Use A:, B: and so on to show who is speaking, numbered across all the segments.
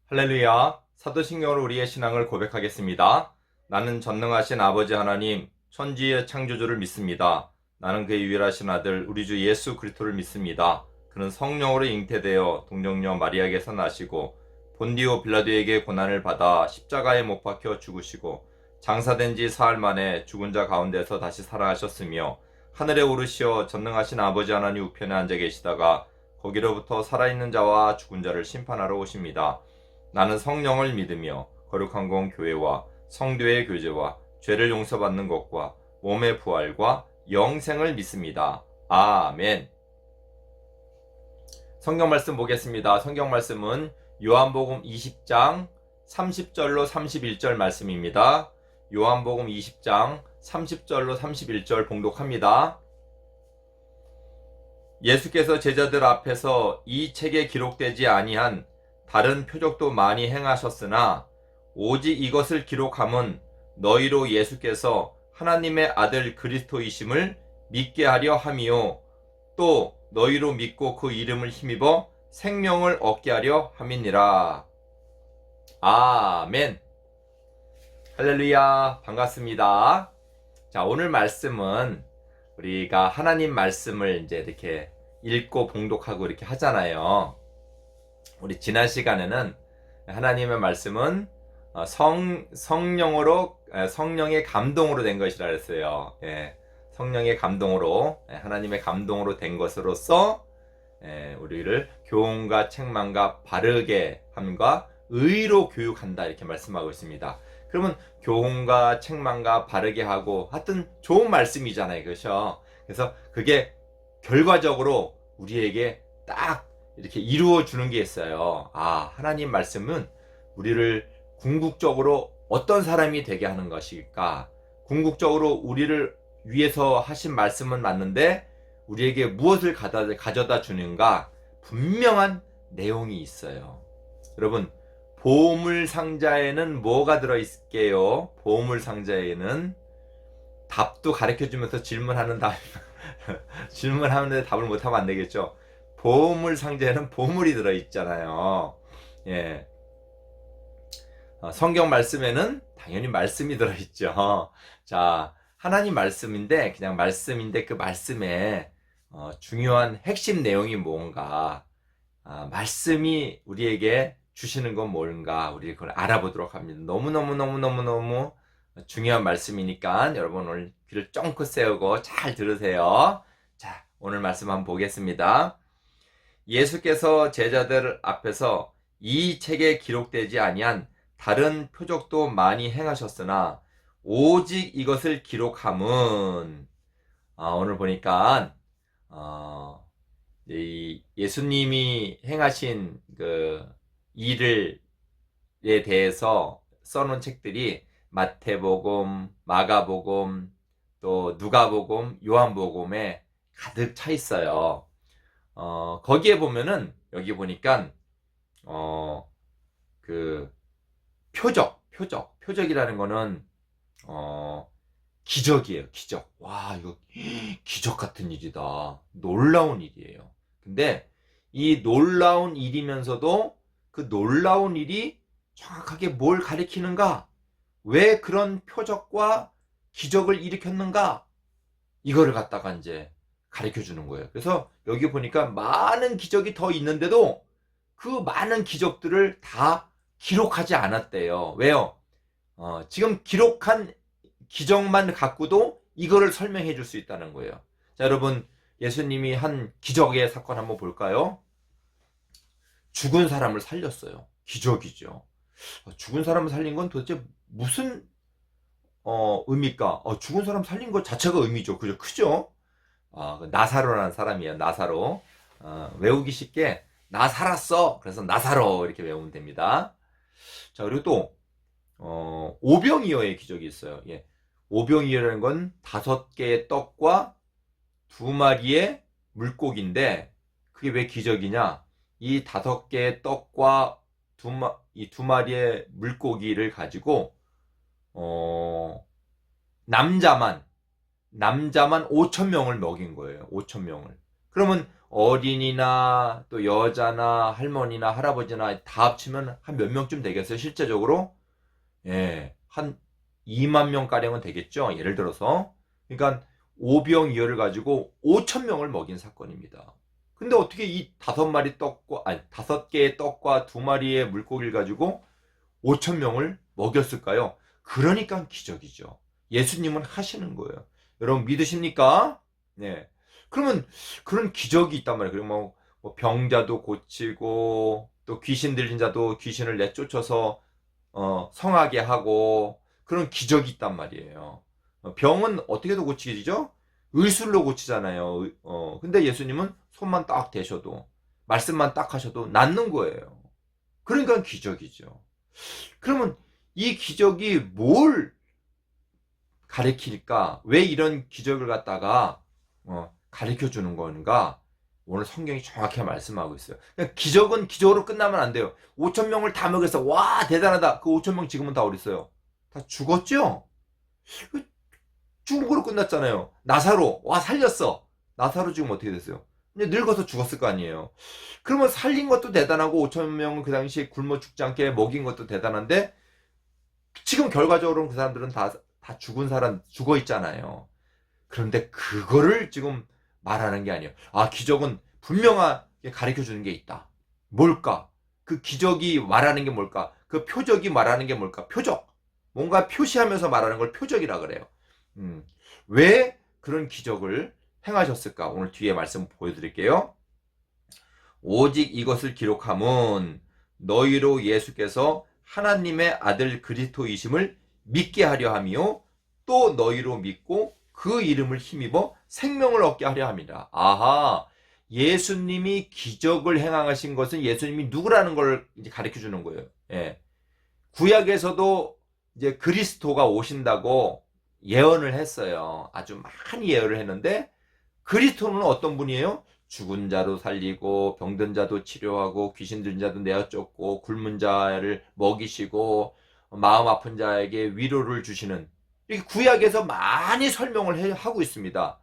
A: 할렐루야. 사도신경으로 우리의 신앙을 고백하겠습니다. 나는 전능하신 아버지 하나님, 천지의 창조주를 믿습니다. 나는 그의 유일하신 아들 우리 주 예수 그리스도를 믿습니다. 그는 성령으로 잉태되어 동정녀 마리아에게서 나시고 본디오 빌라도에게 고난을 받아 십자가에 못 박혀 죽으시고 장사된 지 사흘 만에 죽은 자 가운데서 다시 살아나셨으며 하늘에 오르시어 전능하신 아버지 하나님 우편에 앉아 계시다가 거기로부터 살아있는 자와 죽은 자를 심판하러 오십니다. 나는 성령을 믿으며 거룩한 공 교회와 성도의 교제와 죄를 용서받는 것과 몸의 부활과 영생을 믿습니다. 아멘. 성경 말씀 보겠습니다. 성경 말씀은 요한복음 20장 30절로 31절 말씀입니다. 요한복음 20장 30절로 31절 봉독합니다. 예수께서 제자들 앞에서 이 책에 기록되지 아니한 다른 표적도 많이 행하셨으나 오직 이것을 기록함은 너희로 예수께서 하나님의 아들 그리스도이심을 믿게 하려 함이요 또 너희로 믿고 그 이름을 힘입어 생명을 얻게 하려 함이니라. 아멘. 할렐루야. 반갑습니다. 자, 오늘 말씀은 우리가 하나님 말씀을 이제 이렇게 읽고 봉독하고 이렇게 하잖아요. 우리 지난 시간에는 하나님의 말씀은 성령의 감동으로 된 것이라 했어요. 예, 성령의 감동으로, 하나님의 감동으로 된 것으로서 우리를 교훈과 책망과 바르게 함과 의로 교육한다 이렇게 말씀하고 있습니다. 그러면 교훈과 책망과 바르게 하고 하여튼 좋은 말씀이잖아요. 그렇죠? 그래서 그게 결과적으로 우리에게 딱 이렇게 이루어 주는 게 있어요. 하나님 말씀은 우리를 궁극적으로 어떤 사람이 되게 하는 것일까? 궁극적으로 우리를 위해서 하신 말씀은 맞는데 우리에게 무엇을 가져다 주는가? 분명한 내용이 있어요. 여러분, 보물 상자에는 뭐가 들어있게요? 보물 상자에는 답도 가르쳐 주면서 질문하는 질문하는데 답을 못하면 안 되겠죠. 보물 상자에는 보물이 들어있잖아요. 예. 성경 말씀에는 당연히 말씀이 들어있죠. 자, 하나님 말씀인데 그냥 말씀인데 그 말씀에 중요한 핵심 내용이 뭔가, 말씀이 우리에게 주시는 건 뭔가 우리 그걸 알아보도록 합니다. 너무너무 중요한 말씀이니까 여러분 오늘 귀를 쫑긋 세우고 잘 들으세요. 자, 오늘 말씀 한번 보겠습니다. 예수께서 제자들 앞에서 이 책에 기록되지 아니한 다른 표적도 많이 행하셨으나 오직 이것을 기록함은, 오늘 보니까 예수님이 행하신 그 일에 대해서 써놓은 책들이 마태복음, 마가복음, 또 누가복음, 요한복음에 가득 차 있어요. 거기에 보면은 여기 보니까 그 표적이라는 거는 기적이에요. 기적. 와, 이거 기적 같은 일이다. 놀라운 일이에요. 근데 이 놀라운 일이면서도 그 놀라운 일이 정확하게 뭘 가리키는가? 왜 그런 표적과 기적을 일으켰는가? 이거를 갖다가 이제 가르쳐 주는 거예요. 그래서 여기 보니까 많은 기적이 더 있는데도 그 많은 기적들을 다 기록하지 않았대요. 왜요? 지금 기록한 기적만 갖고도 이거를 설명해 줄 수 있다는 거예요. 자, 여러분, 예수님이 한 기적의 사건 한번 볼까요? 죽은 사람을 살렸어요. 기적이죠. 죽은 사람을 살린 건 도대체 무슨 의미일까? 죽은 사람 살린 것 자체가 의미죠. 그죠? 크죠? 나사로라는 사람이에요. 나사로. 외우기 쉽게 나 살았어. 그래서 나사로 이렇게 외우면 됩니다. 자, 그리고 또 오병이어의 기적이 있어요. 예. 오병이어라는 건 5개의 떡과 2마리의 물고기인데 그게 왜 기적이냐? 이 5개의 떡과 이 2마리의 물고기를 가지고 남자만 5,000명을 먹인 거예요. 5,000명을. 그러면 어린이나 또 여자나 할머니나 할아버지나 다 합치면 한 몇 명쯤 되겠어요, 실제적으로? 예, 한 2만 명 가량은 되겠죠, 예를 들어서. 그러니까 오병이어를 가지고 5천 명을 먹인 사건입니다. 근데 어떻게 이 5마리 떡과, 아니 5개의 떡과 2마리의 물고기를 가지고 5천 명을 먹였을까요? 그러니까 기적이죠. 예수님은 하시는 거예요. 여러분 믿으십니까? 네. 그러면 그런 기적이 있단 말이에요. 그리고 뭐 병자도 고치고 또 귀신 들린 자도 귀신을 내쫓아서 성하게 하고 그런 기적이 있단 말이에요. 병은 어떻게도 고치죠? 의술로 고치잖아요. 근데 예수님은 손만 딱 대셔도 말씀만 딱 하셔도 낫는 거예요. 그러니까 기적이죠. 그러면 이 기적이 뭘 가리킬까? 왜 이런 기적을 갖다가 가르쳐 주는 건가? 오늘 성경이 정확히 말씀하고 있어요. 그러니까 기적은 기적으로 끝나면 안 돼요. 5천 명을 다 먹였어. 와 대단하다. 그 5천 명 지금은 다 어디 있어요? 다 죽었죠? 죽은 거로 끝났잖아요. 나사로 와 살렸어. 나사로 지금 어떻게 됐어요? 이제 늙어서 죽었을 거 아니에요. 그러면 살린 것도 대단하고 5천 명을 그 당시에 굶어 죽지 않게 먹인 것도 대단한데 지금 결과적으로는 그 사람들은 다 죽은 사람 죽어 있잖아요. 그런데 그거를 지금 말하는 게 아니에요. 아 기적은 분명하게 가르쳐 주는 게 있다. 뭘까? 그 기적이 말하는 게 뭘까? 그 표적이 말하는 게 뭘까? 표적. 뭔가 표시하면서 말하는 걸 표적이라 그래요. 왜 그런 기적을 행하셨을까? 오늘 뒤에 말씀 보여드릴게요. 오직 이것을 기록함은 너희로 예수께서 하나님의 아들 그리스도이심을 믿게 하려 함이요 또 너희로 믿고 그 이름을 힘입어 생명을 얻게 하려 함이라. 아하, 예수님이 기적을 행하신 것은 예수님이 누구라는 걸 이제 가르쳐 주는 거예요. 예. 구약에서도 이제 그리스도가 오신다고 예언을 했어요. 아주 많이 예언을 했는데 그리스도는 어떤 분이에요? 죽은 자도 살리고 병든 자도 치료하고 귀신 들린 자도 내어쫓고 굶은 자를 먹이시고 마음 아픈 자에게 위로를 주시는 이렇게 구약에서 많이 설명을 하고 있습니다.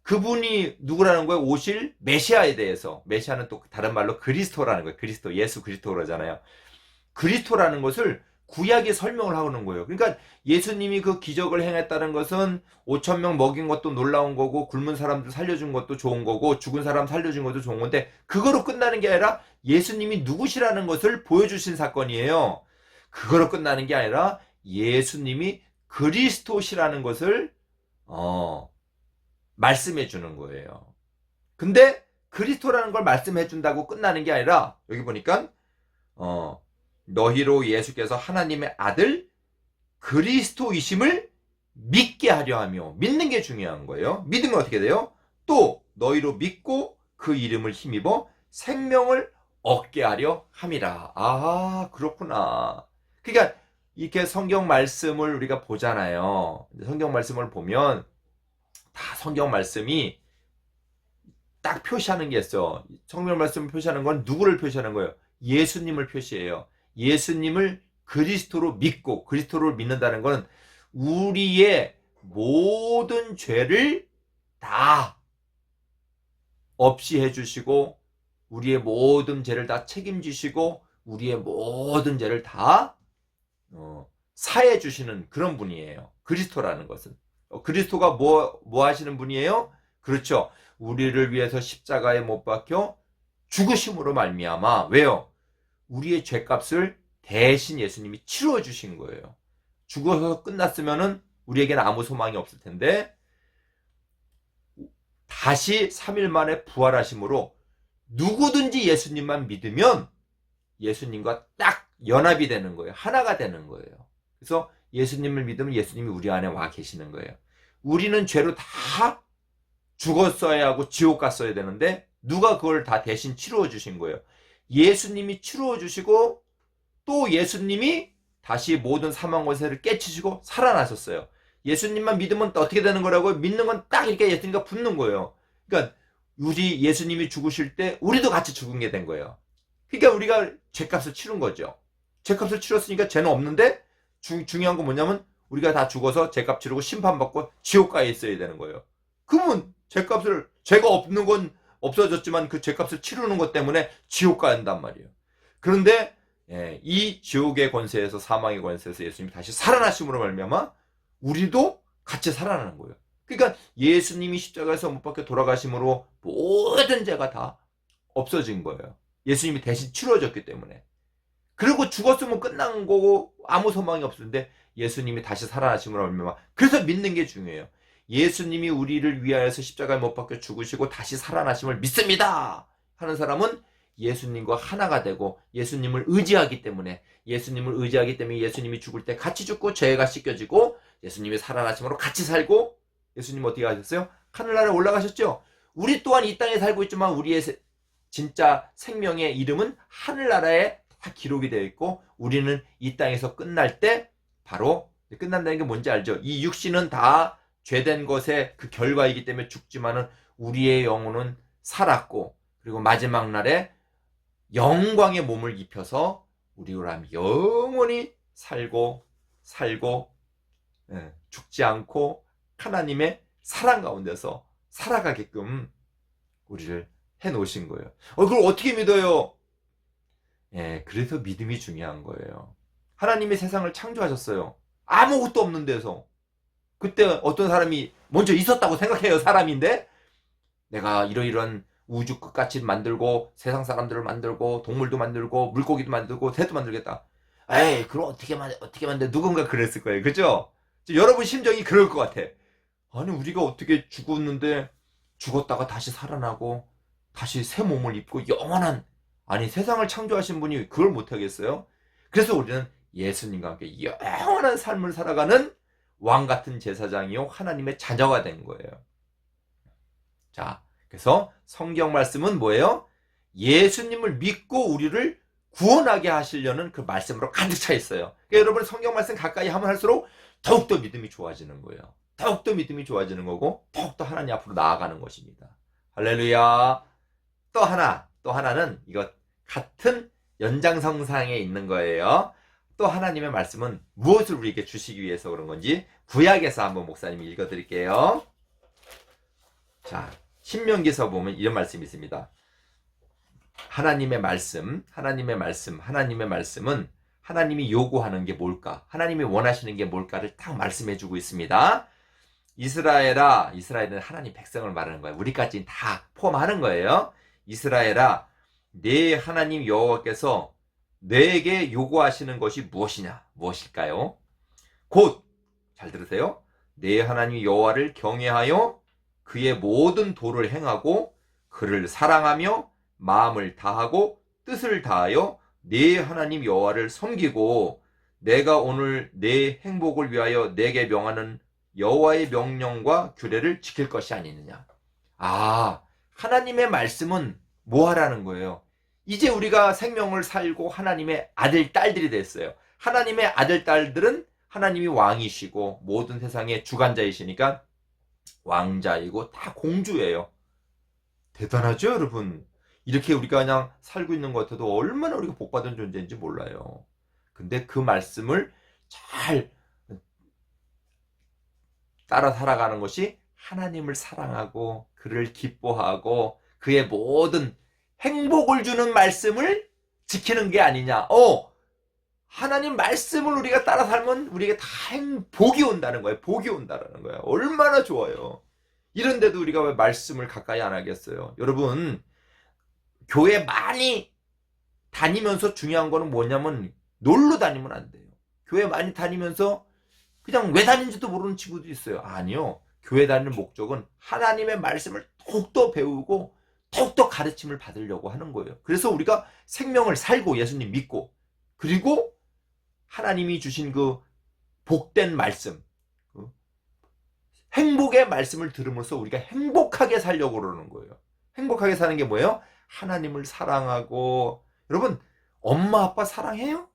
A: 그분이 누구라는 거예요? 오실 메시아에 대해서. 메시아는 또 다른 말로 그리스도라는 거예요. 그리스도, 예수 그리스도 그러잖아요. 그리스도라는 것을 구약에 설명을 하는 거예요. 그러니까 예수님이 그 기적을 행했다는 것은 5천 명 먹인 것도 놀라운 거고 굶은 사람들 살려준 것도 좋은 거고 죽은 사람 살려준 것도 좋은 건데 그거로 끝나는 게 아니라 예수님이 누구시라는 것을 보여주신 사건이에요. 그거로 끝나는 게 아니라 예수님이 그리스도시라는 것을 말씀해 주는 거예요. 근데 그리스도라는 걸 말씀해 준다고 끝나는 게 아니라 여기 보니까 너희로 예수께서 하나님의 아들 그리스도이심을 믿게 하려 하며 믿는 게 중요한 거예요. 믿으면 어떻게 돼요? 또 너희로 믿고 그 이름을 힘입어 생명을 얻게 하려 함이라. 아 그렇구나. 그러니까 이렇게 성경 말씀을 우리가 보잖아요. 성경 말씀을 보면 다 성경 말씀이 딱 표시하는 게 있어. 성경 말씀을 표시하는 건 누구를 표시하는 거예요? 예수님을 표시해요. 예수님을 그리스도로 믿고 그리스도를 믿는다는 것은 우리의 모든 죄를 다 없이 해주시고 우리의 모든 죄를 다 책임지시고 우리의 모든 죄를 다 사해 주시는 그런 분이에요. 그리스도라는 것은 그리스도가 뭐 하시는 분이에요? 그렇죠. 우리를 위해서 십자가에 못 박혀 죽으심으로 말미암아 왜요? 우리의 죄값을 대신 예수님이 치루어 주신 거예요. 죽어서 끝났으면은 우리에게는 아무 소망이 없을 텐데 다시 3일 만에 부활하심으로 누구든지 예수님만 믿으면 예수님과 딱 연합이 되는 거예요. 하나가 되는 거예요. 그래서 예수님을 믿으면 예수님이 우리 안에 와 계시는 거예요. 우리는 죄로 다 죽었어야 하고 지옥 갔어야 되는데 누가 그걸 다 대신 치루어 주신 거예요. 예수님이 치루어 주시고 또 예수님이 다시 모든 사망 권세를 깨치시고 살아나셨어요. 예수님만 믿으면 어떻게 되는 거라고요? 믿는 건 딱 이렇게 예수님과 붙는 거예요. 그러니까 우리 예수님이 죽으실 때 우리도 같이 죽은 게 된 거예요. 그러니까 우리가 죄값을 치른 거죠. 죄값을 치렀으니까 죄는 없는데 중요한 건 뭐냐면 우리가 다 죽어서 죄값 치르고 심판받고 지옥가에 있어야 되는 거예요. 그러면 죄값을 죄가 없는 건 없어졌지만 그 죄값을 치르는 것 때문에 지옥 가야 한단 말이에요. 그런데 이 지옥의 권세에서, 사망의 권세에서 예수님이 다시 살아나심으로 말미암아 우리도 같이 살아나는 거예요. 그러니까 예수님이 십자가에서 못 박혀 돌아가심으로 모든 죄가 다 없어진 거예요. 예수님이 대신 치러졌기 때문에. 그리고 죽었으면 끝난 거고 아무 소망이 없었는데 예수님이 다시 살아나심으로 말미암아, 그래서 믿는 게 중요해요. 예수님이 우리를 위하여서 십자가에 못 박혀 죽으시고 다시 살아나심을 믿습니다 하는 사람은 예수님과 하나가 되고, 예수님을 의지하기 때문에 예수님이 죽을 때 같이 죽고 죄가 씻겨지고, 예수님이 살아나심으로 같이 살고, 예수님 어떻게 하셨어요? 하늘나라에 올라가셨죠. 우리 또한 이 땅에 살고 있지만 우리의 진짜 생명의 이름은 하늘나라에 다 기록이 되어 있고, 우리는 이 땅에서 끝날 때 바로, 끝난다는 게 뭔지 알죠? 이 육신은 다 죄된 것의 그 결과이기 때문에 죽지만은 우리의 영혼은 살았고, 그리고 마지막 날에 영광의 몸을 입혀서 우리로 영원히 살고 죽지 않고 하나님의 사랑 가운데서 살아가게끔 우리를 해놓으신 거예요. 그걸 어떻게 믿어요? 그래서 믿음이 중요한 거예요. 하나님이 세상을 창조하셨어요. 아무것도 없는 데서. 그때 어떤 사람이 먼저 있었다고 생각해요. 사람인데 내가 이러이러한 우주 끝까지 만들고 세상 사람들을 만들고 동물도 만들고 물고기도 만들고 새도 만들겠다. 에이, 그럼 어떻게 만들? 누군가 그랬을 거예요. 그죠? 여러분 심정이 그럴 것 같아. 아니, 우리가 어떻게 죽었는데 죽었다가 다시 살아나고 다시 새 몸을 입고 영원한, 아니, 세상을 창조하신 분이 그걸 못하겠어요? 그래서 우리는 예수님과 함께 영원한 삶을 살아가는 왕같은 제사장이요 하나님의 자녀가 된 거예요. 자, 그래서 성경 말씀은 뭐예요? 예수님을 믿고 우리를 구원하게 하시려는 그 말씀으로 가득 차 있어요. 그러니까 여러분 성경 말씀 가까이 하면 할수록 더욱더 믿음이 좋아지는 거예요. 더욱더 믿음이 좋아지는 거고 더욱더 하나님 앞으로 나아가는 것입니다. 할렐루야. 또 하나는 이거 같은 연장선상에 있는 거예요. 또 하나님의 말씀은 무엇을 우리에게 주시기 위해서 그런 건지 구약에서 한번 목사님이 읽어드릴게요. 자, 신명기서 보면 이런 말씀이 있습니다. 하나님의 말씀은 하나님이 요구하는 게 뭘까? 하나님이 원하시는 게 뭘까를 딱 말씀해주고 있습니다. 이스라엘은 하나님 백성을 말하는 거예요. 우리까지 다 포함하는 거예요. 이스라엘아, 네 하나님 여호와께서 너에게 요구하시는 것이 무엇일까요? 곧, 잘 들으세요. 네 하나님 여호와를 경외하여 그의 모든 도를 행하고 그를 사랑하며 마음을 다하고 뜻을 다하여 네 하나님 여호와를 섬기고 내가 오늘 네 행복을 위하여 내게 명하는 여호와의 명령과 규례를 지킬 것이 아니느냐. 하나님의 말씀은 뭐 하라는 거예요? 이제 우리가 생명을 살고 하나님의 아들, 딸들이 됐어요. 하나님의 아들, 딸들은 하나님이 왕이시고 모든 세상의 주관자이시니까 왕자이고 다 공주예요. 대단하죠, 여러분? 이렇게 우리가 그냥 살고 있는 것 같아도 얼마나 우리가 복받은 존재인지 몰라요. 근데 그 말씀을 잘 따라 살아가는 것이 하나님을 사랑하고 그를 기뻐하고 그의 모든 행복을 주는 말씀을 지키는 게 아니냐. 하나님 말씀을 우리가 따라 살면 우리에게 다 복이 온다는 거예요. 복이 온다는 거예요. 얼마나 좋아요. 이런데도 우리가 왜 말씀을 가까이 안 하겠어요? 여러분, 교회 많이 다니면서 중요한 거는 뭐냐면 놀러 다니면 안 돼요. 교회 많이 다니면서 그냥 왜 다니는지도 모르는 친구도 있어요. 아니요. 교회 다니는 목적은 하나님의 말씀을 더욱더 배우고 더욱더 가르침을 받으려고 하는 거예요. 그래서 우리가 생명을 살고 예수님 믿고 그리고 하나님이 주신 그 복된 말씀, 행복의 말씀을 들으면서 우리가 행복하게 살려고 그러는 거예요. 행복하게 사는 게 뭐예요? 하나님을 사랑하고. 여러분, 엄마 아빠 사랑해요?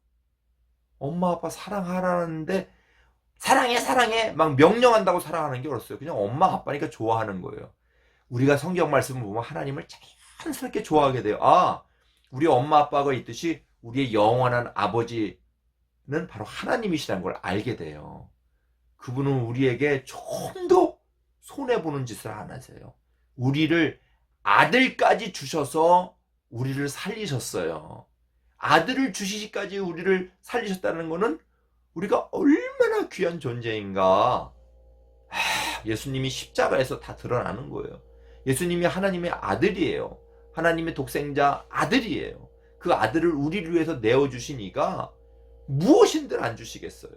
A: 엄마 아빠 사랑하라는데 사랑해 막 명령한다고 사랑하는 게 어딨어요? 그냥 엄마 아빠니까 좋아하는 거예요. 우리가 성경 말씀을 보면 하나님을 자연스럽게 좋아하게 돼요. 우리 엄마 아빠가 있듯이 우리의 영원한 아버지는 바로 하나님이시라는 걸 알게 돼요. 그분은 우리에게 좀 더 손해보는 짓을 안 하세요. 우리를 아들까지 주셔서 우리를 살리셨어요. 아들을 주시기까지 우리를 살리셨다는 것은 우리가 얼마나 귀한 존재인가. 예수님이 십자가에서 다 드러나는 거예요. 예수님이 하나님의 아들이에요. 하나님의 독생자 아들이에요. 그 아들을 우리를 위해서 내어주시니까 무엇인들 안 주시겠어요.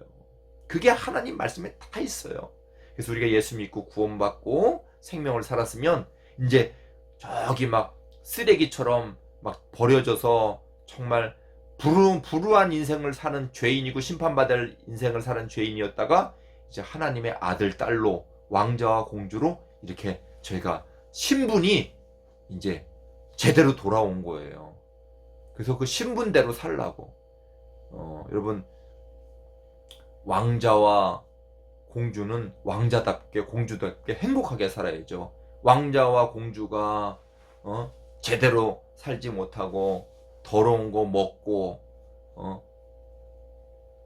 A: 그게 하나님 말씀에 다 있어요. 그래서 우리가 예수 믿고 구원받고 생명을 살았으면 이제 저기 막 쓰레기처럼 막 버려져서 정말 불우한 인생을 사는 죄인이고 심판받을 인생을 사는 죄인이었다가 이제 하나님의 아들, 딸로 왕자와 공주로 이렇게 저희가 신분이 이제 제대로 돌아온 거예요. 그래서 그 신분대로 살라고. 여러분, 왕자와 공주는 왕자답게 공주답게 행복하게 살아야죠. 왕자와 공주가 제대로 살지 못하고 더러운 거 먹고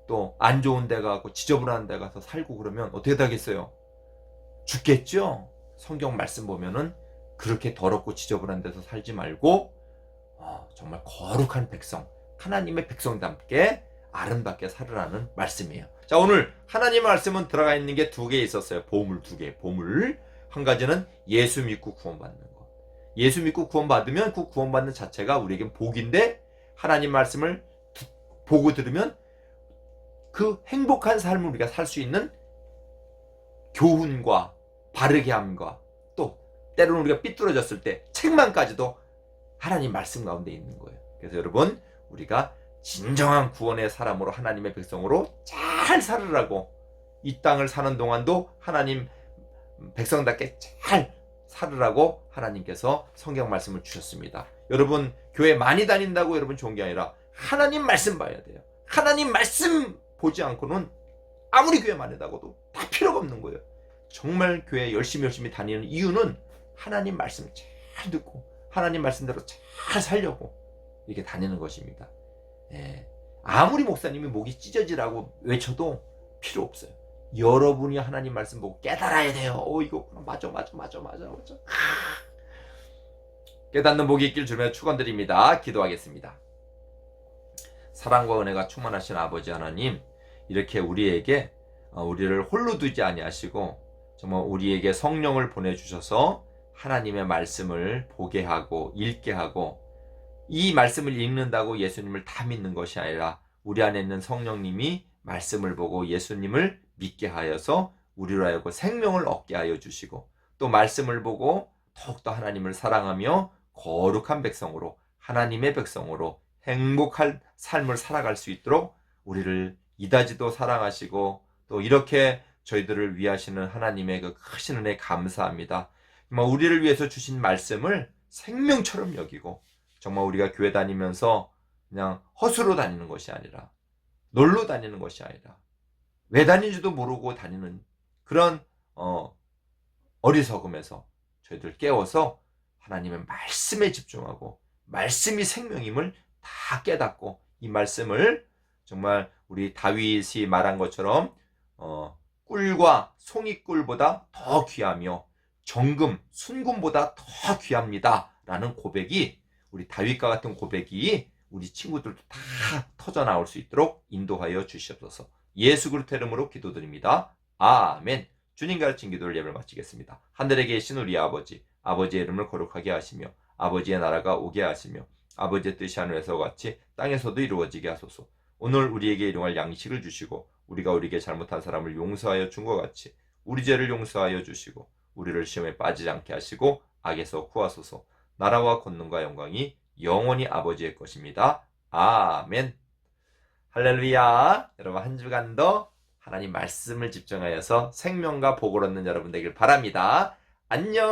A: 또 안 좋은 데 가고 지저분한 데 가서 살고 그러면 어떻게 되겠어요? 죽겠죠? 성경 말씀 보면은 그렇게 더럽고 지저분한 데서 살지 말고 정말 거룩한 백성, 하나님의 백성답게 아름답게 살으라는 말씀이에요. 자, 오늘 하나님의 말씀은 들어가 있는 게 두 개 있었어요. 보물 두 개. 보물 한 가지는 예수 믿고 구원받는 것. 예수 믿고 구원받으면 그 구원받는 자체가 우리에겐 복인데, 하나님 말씀을 보고 들으면 그 행복한 삶을 우리가 살 수 있는 교훈과 바르게 함과, 또 때로는 우리가 삐뚤어졌을 때 책망까지도 하나님 말씀 가운데 있는 거예요. 그래서 여러분, 우리가 진정한 구원의 사람으로, 하나님의 백성으로 잘 살으라고, 이 땅을 사는 동안도 하나님 백성답게 잘 살으라고 하나님께서 성경 말씀을 주셨습니다. 여러분, 교회 많이 다닌다고 여러분 좋은 게 아니라 하나님 말씀 봐야 돼요. 하나님 말씀 보지 않고는 아무리 교회 많이 다고도 다 필요가 없는 거예요. 정말 교회 열심히 다니는 이유는 하나님 말씀 잘 듣고 하나님 말씀대로 잘 살려고 이렇게 다니는 것입니다. 아무리 목사님이 목이 찢어지라고 외쳐도 필요 없어요. 여러분이 하나님 말씀 보고 깨달아야 돼요. 이거 맞아. 깨닫는 복이 있길 주님의 축원드립니다. 기도하겠습니다. 사랑과 은혜가 충만하신 아버지 하나님, 이렇게 우리에게 우리를 홀로 두지 아니하시고 정말 우리에게 성령을 보내주셔서 하나님의 말씀을 보게 하고 읽게 하고, 이 말씀을 읽는다고 예수님을 다 믿는 것이 아니라 우리 안에 있는 성령님이 말씀을 보고 예수님을 믿게 하여서 우리로 하여금 생명을 얻게 하여 주시고, 또 말씀을 보고 더욱더 하나님을 사랑하며 거룩한 백성으로, 하나님의 백성으로 행복한 삶을 살아갈 수 있도록 우리를 이다지도 사랑하시고, 또 이렇게 저희들을 위하시는 하나님의 그 크신 은혜 감사합니다. 정말 우리를 위해서 주신 말씀을 생명처럼 여기고, 정말 우리가 교회 다니면서 그냥 허수로 다니는 것이 아니라, 놀러 다니는 것이 아니라, 왜 다니는지도 모르고 다니는 그런 어리석음에서 저희들 깨워서 하나님의 말씀에 집중하고, 말씀이 생명임을 다 깨닫고, 이 말씀을 정말 우리 다윗이 말한 것처럼 꿀과 송이꿀보다 더 귀하며 정금, 순금보다 더 귀합니다 라는 고백이, 우리 다윗과 같은 고백이 우리 친구들도 다 터져 나올 수 있도록 인도하여 주시옵소서. 예수 그리스도 이름으로 기도드립니다. 아멘. 주님 가르친 기도를 예배를 마치겠습니다. 하늘에 계신 우리 아버지, 아버지의 이름을 거룩하게 하시며 아버지의 나라가 오게 하시며 아버지의 뜻이 하늘에서 같이 땅에서도 이루어지게 하소서. 오늘 우리에게 일용할 양식을 주시고, 우리가 우리에게 잘못한 사람을 용서하여 준 것 같이 우리 죄를 용서하여 주시고, 우리를 시험에 빠지지 않게 하시고 악에서 구하소서. 나라와 권능과 영광이 영원히 아버지의 것입니다. 아멘. 할렐루야. 여러분, 한 주간도 하나님 말씀을 집중하여서 생명과 복을 얻는 여러분 되길 바랍니다. 안녕.